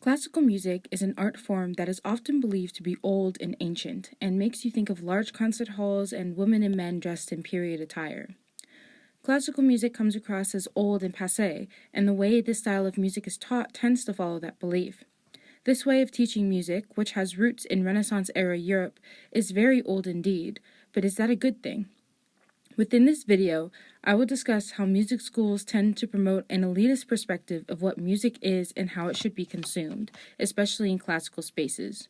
Classical music is an art form that is often believed to be old and ancient, and makes you think of large concert halls and women and men dressed in period attire. Classical music comes across as old and passé, and the way this style of music is taught tends to follow that belief. This way of teaching music, which has roots in Renaissance-era Europe, is very old indeed, but is that a good thing? Within this video, I will discuss how music schools tend to promote an elitist perspective of what music is and how it should be consumed, especially in classical spaces.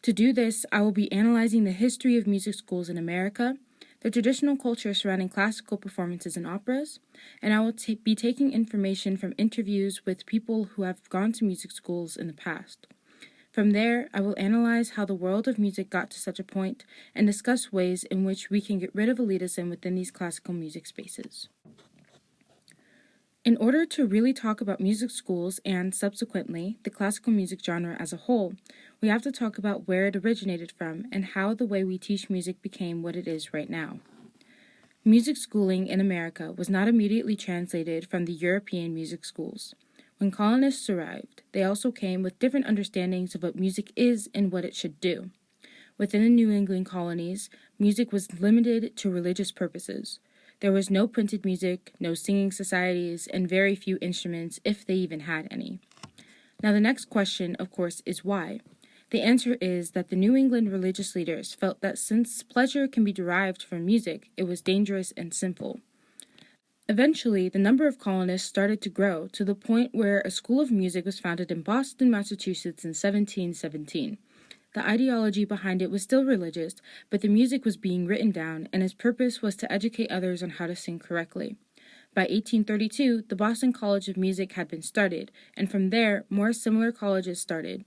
To do this, I will be analyzing the history of music schools in America, the traditional culture surrounding classical performances and operas, and I will be taking information from interviews with people who have gone to music schools in the past. From there, I will analyze how the world of music got to such a point and discuss ways in which we can get rid of elitism within these classical music spaces. In order to really talk about music schools and, subsequently, the classical music genre as a whole, we have to talk about where it originated from and how the way we teach music became what it is right now. Music schooling in America was not immediately translated from the European music schools. When colonists arrived, they also came with different understandings of what music is and what it should do. Within the New England colonies, music was limited to religious purposes. There was no printed music, no singing societies, and very few instruments, if they even had any. Now the next question, of course, is why? The answer is that the New England religious leaders felt that since pleasure can be derived from music, it was dangerous and sinful. Eventually, the number of colonists started to grow to the point where a school of music was founded in Boston, Massachusetts in 1717. The ideology behind it was still religious, but the music was being written down, and its purpose was to educate others on how to sing correctly. By 1832, the Boston College of Music had been started, and from there, more similar colleges started.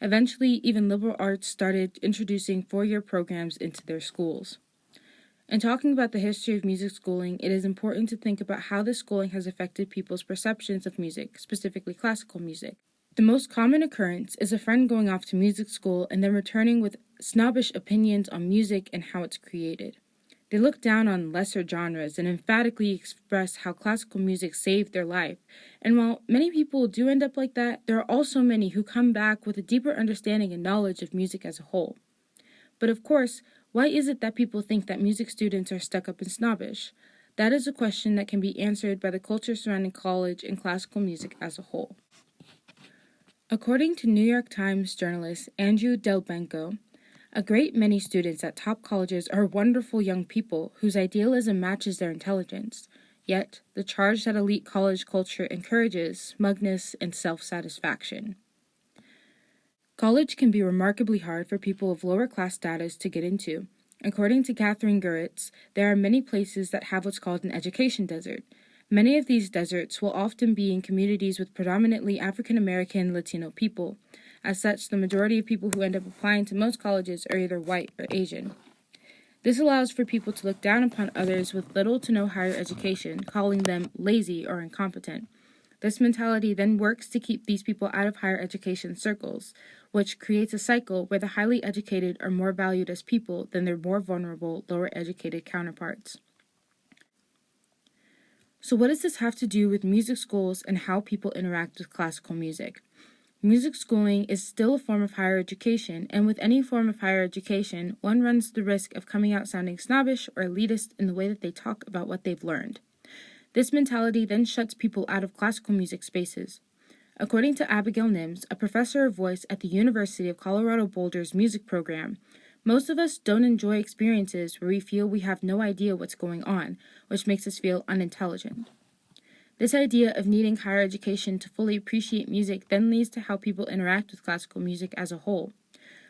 Eventually, even liberal arts started introducing four-year programs into their schools. In talking about the history of music schooling, it is important to think about how this schooling has affected people's perceptions of music, specifically classical music. The most common occurrence is a friend going off to music school and then returning with snobbish opinions on music and how it's created. They look down on lesser genres and emphatically express how classical music saved their life. And while many people do end up like that, there are also many who come back with a deeper understanding and knowledge of music as a whole. But of course, why is it that people think that music students are stuck up and snobbish? That is a question that can be answered by the culture surrounding college and classical music as a whole. According to New York Times journalist Andrew Delbanco, a great many students at top colleges are wonderful young people whose idealism matches their intelligence. Yet, the charge that elite college culture encourages smugness and self-satisfaction. College can be remarkably hard for people of lower class status to get into. According to Catherine Guritz, there are many places that have what's called an education desert. Many of these deserts will often be in communities with predominantly African American and Latino people. As such, the majority of people who end up applying to most colleges are either white or Asian. This allows for people to look down upon others with little to no higher education, calling them lazy or incompetent. This mentality then works to keep these people out of higher education circles, which creates a cycle where the highly educated are more valued as people than their more vulnerable, lower educated counterparts. So what does this have to do with music schools and how people interact with classical music? Music schooling is still a form of higher education, and with any form of higher education, one runs the risk of coming out sounding snobbish or elitist in the way that they talk about what they've learned. This mentality then shuts people out of classical music spaces. According to Abigail Nims, a professor of voice at the University of Colorado Boulder's music program, most of us don't enjoy experiences where we feel we have no idea what's going on, which makes us feel unintelligent. This idea of needing higher education to fully appreciate music then leads to how people interact with classical music as a whole.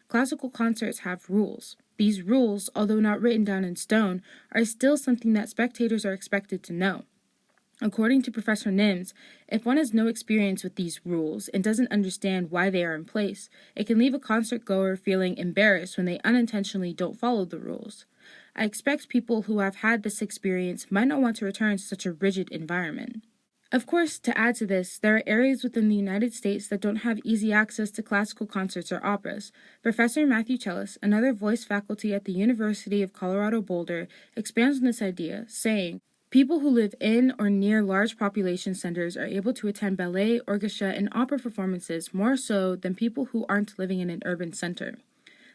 Classical concerts have rules. These rules, although not written down in stone, are still something that spectators are expected to know. According to Professor Nims, if one has no experience with these rules and doesn't understand why they are in place, it can leave a concert goer feeling embarrassed when they unintentionally don't follow the rules. I expect people who have had this experience might not want to return to such a rigid environment. Of course, to add to this, there are areas within the United States that don't have easy access to classical concerts or operas. Professor Matthew Chellis, another voice faculty at the University of Colorado Boulder, expands on this idea, saying, People who live in or near large population centers are able to attend ballet, orchestra, and opera performances more so than people who aren't living in an urban center.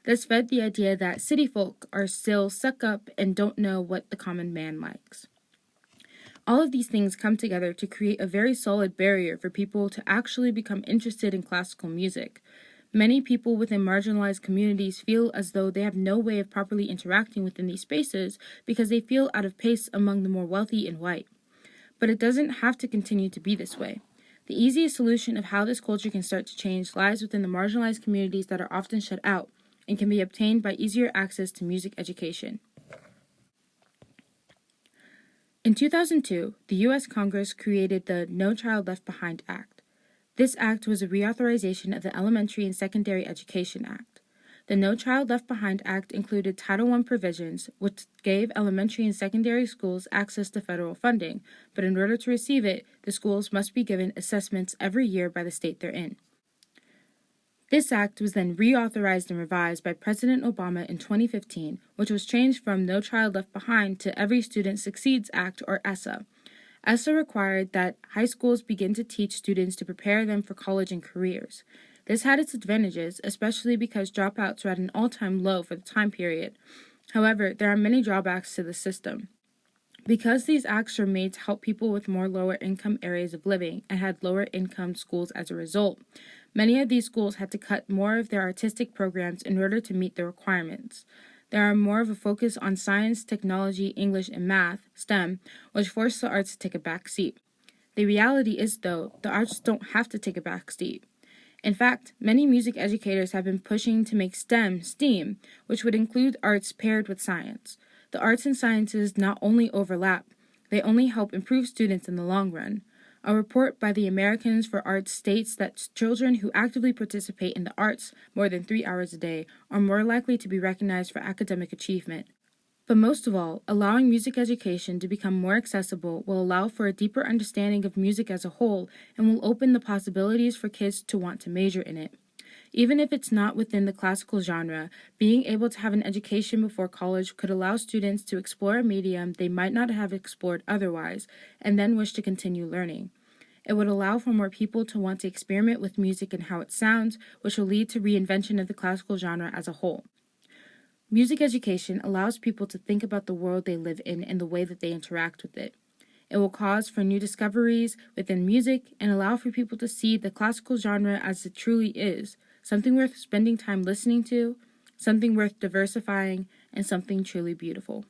This fed the idea that city folk are still stuck up and don't know what the common man likes. All of these things come together to create a very solid barrier for people to actually become interested in classical music. Many people within marginalized communities feel as though they have no way of properly interacting within these spaces because they feel out of place among the more wealthy and white. But it doesn't have to continue to be this way. The easiest solution of how this culture can start to change lies within the marginalized communities that are often shut out and can be obtained by easier access to music education. In 2002, the U.S. Congress created the No Child Left Behind Act. This act was a reauthorization of the Elementary and Secondary Education Act. The No Child Left Behind Act included Title I provisions, which gave elementary and secondary schools access to federal funding, but in order to receive it, the schools must be given assessments every year by the state they're in. This act was then reauthorized and revised by President Obama in 2015, which was changed from No Child Left Behind to Every Student Succeeds Act, or essa. Essa required that high schools begin to teach students to prepare them for college and careers. This had its advantages, especially because dropouts were at an all-time low for the time period. However, there are many drawbacks to the system. Because these acts were made to help people with more lower-income areas of living and had lower-income schools as a result, many of these schools had to cut more of their artistic programs in order to meet the requirements. There are more of a focus on science, technology, English, and math, STEM, which forced the arts to take a back seat. The reality is, though, the arts don't have to take a back seat. In fact, many music educators have been pushing to make STEM STEAM, which would include arts paired with science. The arts and sciences not only overlap, they only help improve students in the long run. A report by the Americans for Arts states that children who actively participate in the arts more than 3 hours a day are more likely to be recognized for academic achievement. But most of all, allowing music education to become more accessible will allow for a deeper understanding of music as a whole and will open the possibilities for kids to want to major in it. Even if it's not within the classical genre, being able to have an education before college could allow students to explore a medium they might not have explored otherwise, and then wish to continue learning. It would allow for more people to want to experiment with music and how it sounds, which will lead to reinvention of the classical genre as a whole. Music education allows people to think about the world they live in and the way that they interact with it. It will cause for new discoveries within music and allow for people to see the classical genre as it truly is, something worth spending time listening to, something worth diversifying, and something truly beautiful.